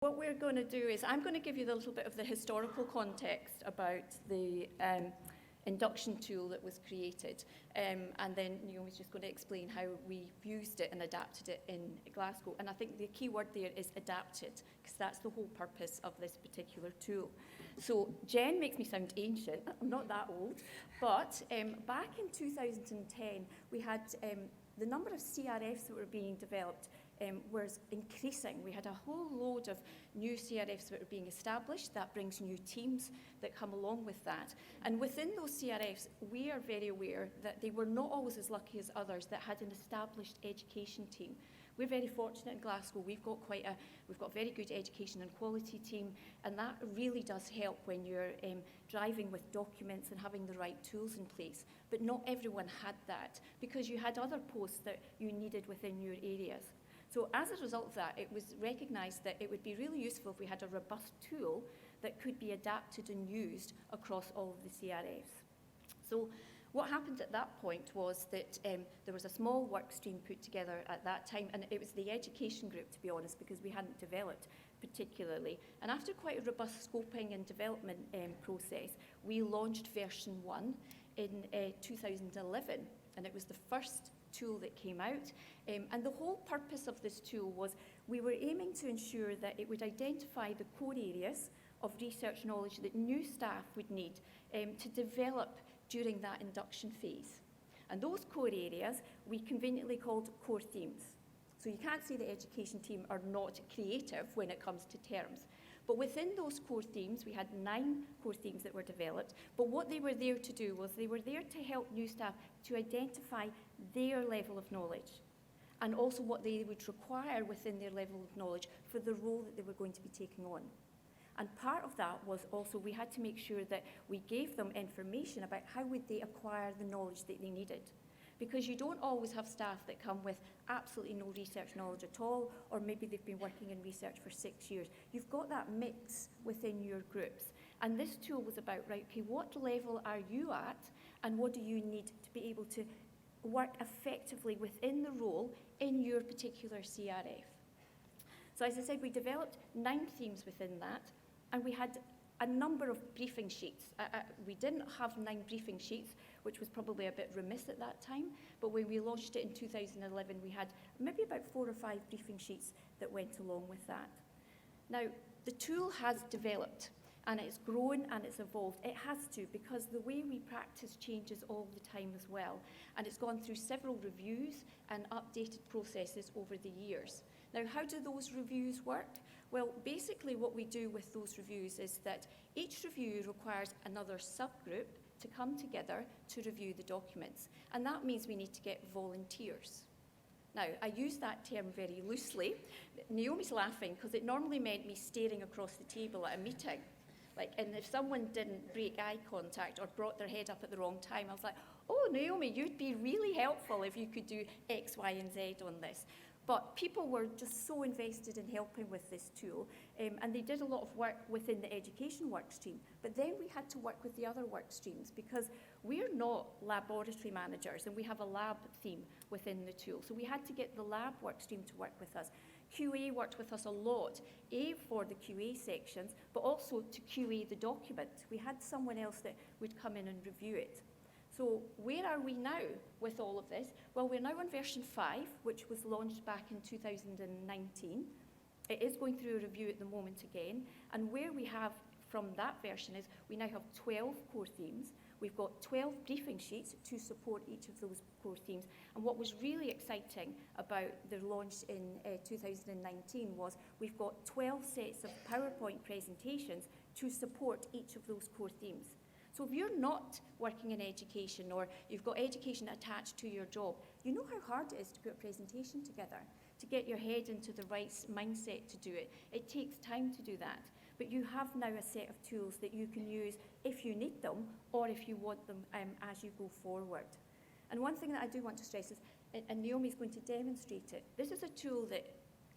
What we're going to do is I'm going to give you a little bit of the historical context about the induction tool that was created, and then Naomi's just going to explain how we've used it and adapted it in Glasgow. And I think the key word there is adapted, because that's the whole purpose of this particular tool. So Jen makes me sound ancient. I'm not that old, but back in 2010 we had the number of CRFs that were being developed was increasing. We had a whole load of new CRFs that were being established. That brings new teams that come along with that. And within those CRFs, we are very aware that they were not always as lucky as others that had an established education team. We're very fortunate in Glasgow. We've got a very good education and quality team, and that really does help when you're driving with documents and having the right tools in place. But not everyone had that, because you had other posts that you needed within your areas. So as a result of that, it was recognised that it would be really useful if we had a robust tool that could be adapted and used across all of the CRFs. So what happened at that point was that there was a small work stream put together at that time, and it was the education group, to be honest, because we hadn't developed particularly. And after quite a robust scoping and development process, we launched version 1 in 2011, and it was the first tool that came out. And the whole purpose of this tool was we were aiming to ensure that it would identify the core areas of research knowledge that new staff would need to develop during that induction phase. And those core areas we conveniently called core themes. So you can't say the education team are not creative when it comes to terms. But within those core themes, we had 9 core themes that were developed. But what they were there to do was they were there to help new staff to identify their level of knowledge, and also what they would require within their level of knowledge for the role that they were going to be taking on. And part of that was also we had to make sure that we gave them information about how would they acquire the knowledge that they needed. Because you don't always have staff that come with absolutely no research knowledge at all, or maybe they've been working in research for 6 years. You've got that mix within your groups. And this tool was about, right, okay, what level are you at, and what do you need to be able to work effectively within the role in your particular CRF? So as I said, we developed 9 themes within that, and we had a number of briefing sheets. We didn't have 9 briefing sheets, which was probably a bit remiss at that time, but when we launched it in 2011, we had maybe about 4 or 5 briefing sheets that went along with that. Now, the tool has developed, and it's grown and it's evolved. It has to, because the way we practice changes all the time as well, and it's gone through several reviews and updated processes over the years. Now, how do those reviews work? Well, basically what we do with those reviews is that each review requires another subgroup to come together to review the documents. And that means we need to get volunteers. Now, I use that term very loosely. Naomi's laughing because it normally meant me staring across the table at a meeting. And if someone didn't break eye contact or brought their head up at the wrong time, I was like, oh, Naomi, you'd be really helpful if you could do X, Y, and Z on this. But people were just so invested in helping with this tool, and they did a lot of work within the education work stream. But then we had to work with the other work streams, because we're not laboratory managers, and we have a lab theme within the tool. So we had to get the lab work stream to work with us. QA worked with us a lot, for the QA sections, but also to QA the document. We had someone else that would come in and review it. So where are we now with all of this? Well, we're now on version 5, which was launched back in 2019. It is going through a review at the moment again, and where we have from that version is we now have 12 core themes. We've got 12 briefing sheets to support each of those core themes. And what was really exciting about the launch in 2019 was we've got 12 sets of PowerPoint presentations to support each of those core themes. So if you're not working in education, or you've got education attached to your job, you know how hard it is to put a presentation together, to get your head into the right mindset to do it. It takes time to do that. But you have now a set of tools that you can use if you need them, or if you want them as you go forward. And one thing that I do want to stress is, and Naomi's going to demonstrate it, this is a tool that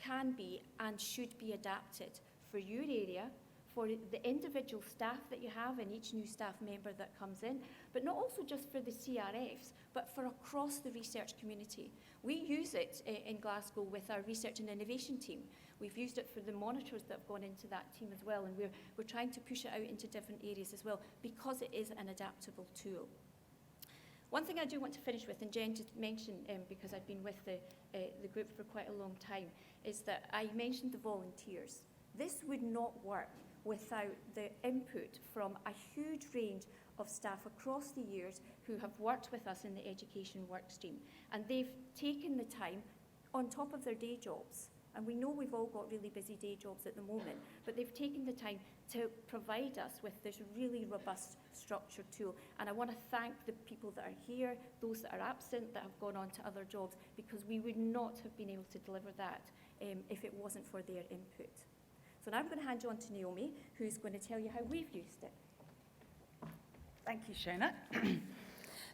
can be and should be adapted for your area, for the individual staff that you have and each new staff member that comes in, but not also just for the CRFs, but for across the research community. We use it in Glasgow with our research and innovation team. We've used it for the monitors that have gone into that team as well, and we're trying to push it out into different areas as well because it is an adaptable tool. One thing I do want to finish with, and Jen just mentioned, because I've been with the group for quite a long time, is that I mentioned the volunteers. This would not work without the input from a huge range of staff across the years who have worked with us in the education work stream. And they've taken the time on top of their day jobs. And we know we've all got really busy day jobs at the moment, but they've taken the time to provide us with this really robust structured tool. And I want to thank the people that are here, those that are absent, that have gone on to other jobs, because we would not have been able to deliver that if it wasn't for their input. So now I'm going to hand you on to Naomi, who's going to tell you how we've used it. Thank you, Shona.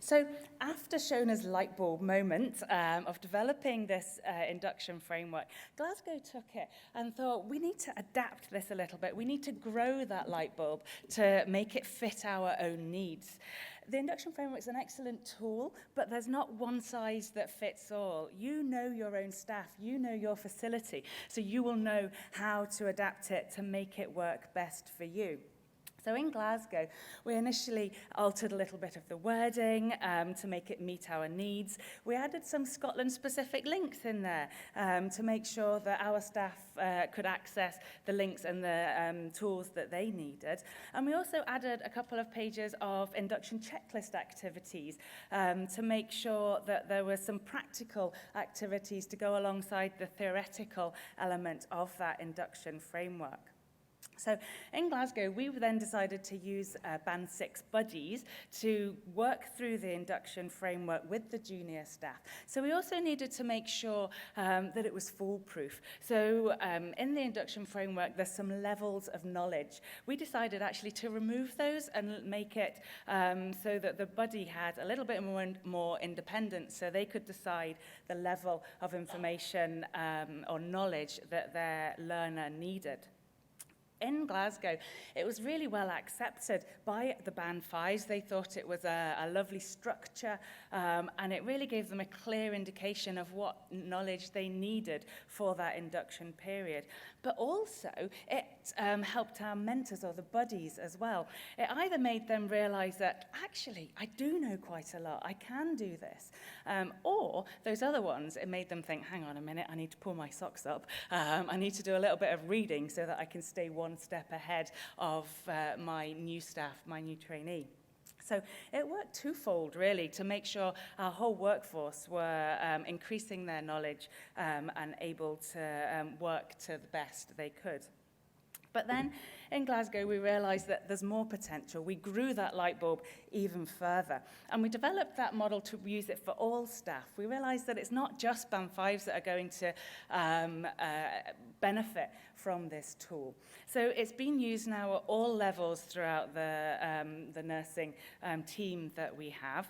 So after Shona's light bulb moment of developing this induction framework, Glasgow took it and thought, we need to adapt this a little bit. We need to grow that light bulb to make it fit our own needs. The induction framework is an excellent tool, but there's not one size that fits all. You know your own staff, you know your facility, so you will know how to adapt it to make it work best for you. So in Glasgow, we initially altered a little bit of the wording to make it meet our needs. We added some Scotland-specific links in there to make sure that our staff could access the links and the tools that they needed. And we also added a couple of pages of induction checklist activities to make sure that there were some practical activities to go alongside the theoretical element of that induction framework. So in Glasgow, we then decided to use Band 6 buddies to work through the induction framework with the junior staff. So we also needed to make sure that it was foolproof. So in the induction framework, there's some levels of knowledge. We decided actually to remove those and make it so that the buddy had a little bit more independence, so they could decide the level of information or knowledge that their learner needed. In Glasgow, it was really well accepted by the Band 5s. They thought it was a lovely structure, and it really gave them a clear indication of what knowledge they needed for that induction period. But also, it helped our mentors or the buddies as well. It either made them realise that, actually, I do know quite a lot, I can do this, or those other ones, it made them think, hang on a minute, I need to pull my socks up, I need to do a little bit of reading so that I can stay one step ahead of my new staff, my new trainee. So it worked twofold, really, to make sure our whole workforce were increasing their knowledge and able to work to the best they could. But then in Glasgow, we realised that there's more potential. We grew that light bulb even further. And we developed that model to use it for all staff. We realised that it's not just Band 5s that are going to benefit from this tool. So it's been used now at all levels throughout the nursing team that we have.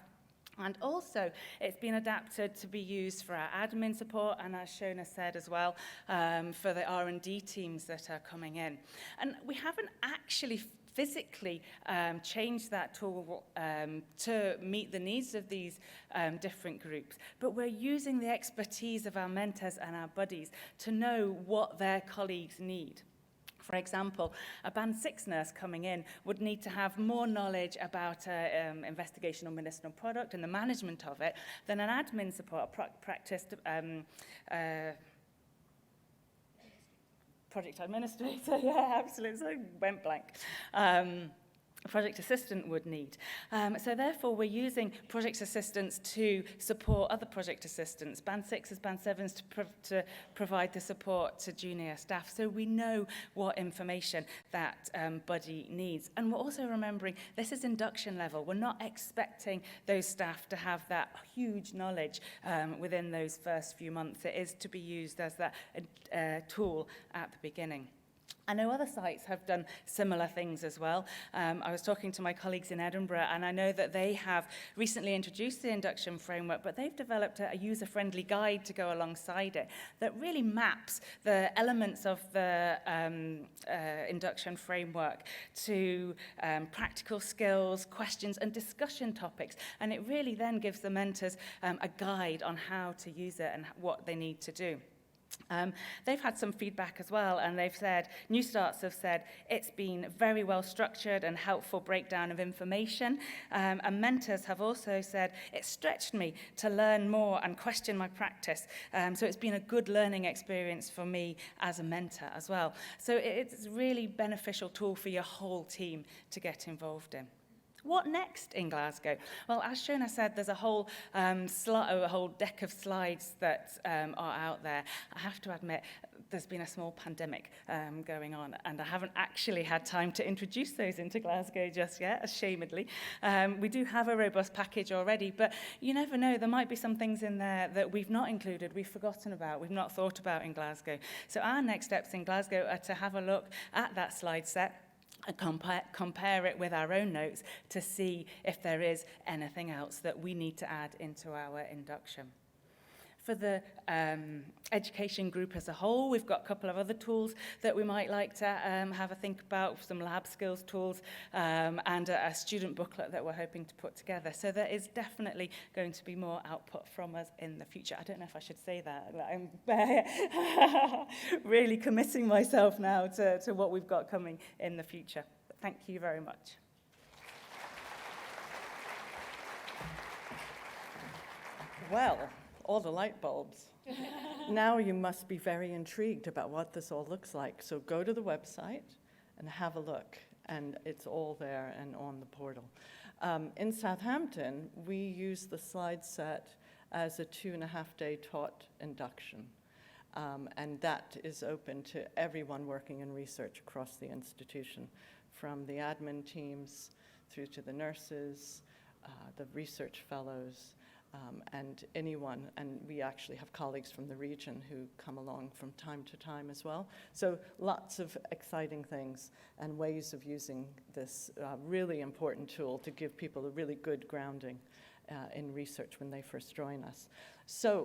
And also, it's been adapted to be used for our admin support, and as Shona said as well, for the R&D teams that are coming in. And we haven't actually physically changed that tool to meet the needs of these different groups, but we're using the expertise of our mentors and our buddies to know what their colleagues need. For example, a Band 6 nurse coming in would need to have more knowledge about investigational medicinal product and the management of it than an admin support practiced project administrator. Yeah, absolutely. So went blank. A project assistant would need. So therefore, we're using project assistants to support other project assistants, Band 6s, Band 7s, to provide the support to junior staff, so we know what information that buddy needs. And we're also remembering this is induction level. We're not expecting those staff to have that huge knowledge within those first few months. It is to be used as that tool at the beginning. I know other sites have done similar things as well. I was talking to my colleagues in Edinburgh, and I know that they have recently introduced the induction framework, but they've developed a user-friendly guide to go alongside it that really maps the elements of the induction framework to practical skills, questions, and discussion topics. And it really then gives the mentors a guide on how to use it and what they need to do. They've had some feedback as well, and they've said, New Starts have said, it's been very well structured and helpful breakdown of information. And mentors have also said, it stretched me to learn more and question my practice. So it's been a good learning experience for me as a mentor as well. So it's a really beneficial tool for your whole team to get involved in. What next in Glasgow? Well, as Shona said, there's a whole deck of slides that are out there. I have to admit, there's been a small pandemic going on, and I haven't actually had time to introduce those into Glasgow just yet, ashamedly. We do have a robust package already, but you never know, there might be some things in there that we've not included, we've forgotten about, we've not thought about in Glasgow. So our next steps in Glasgow are to have a look at that slide set, and compare it with our own notes to see if there is anything else that we need to add into our induction. For the education group as a whole, we've got a couple of other tools that we might like to have a think about, some lab skills tools, and a student booklet that we're hoping to put together. So there is definitely going to be more output from us in the future. I don't know if I should say that. I'm really committing myself now to what we've got coming in the future. But thank you very much. Well, all the light bulbs. Now you must be very intrigued about what this all looks like. So go to the website and have a look. And it's all there and on the portal. In Southampton, we use the slide set as a 2.5-day taught induction. And that is open to everyone working in research across the institution, from the admin teams through to the nurses, the research fellows, and anyone, and we actually have colleagues from the region who come along from time to time as well. So lots of exciting things and ways of using this really important tool to give people a really good grounding in research when they first join us. So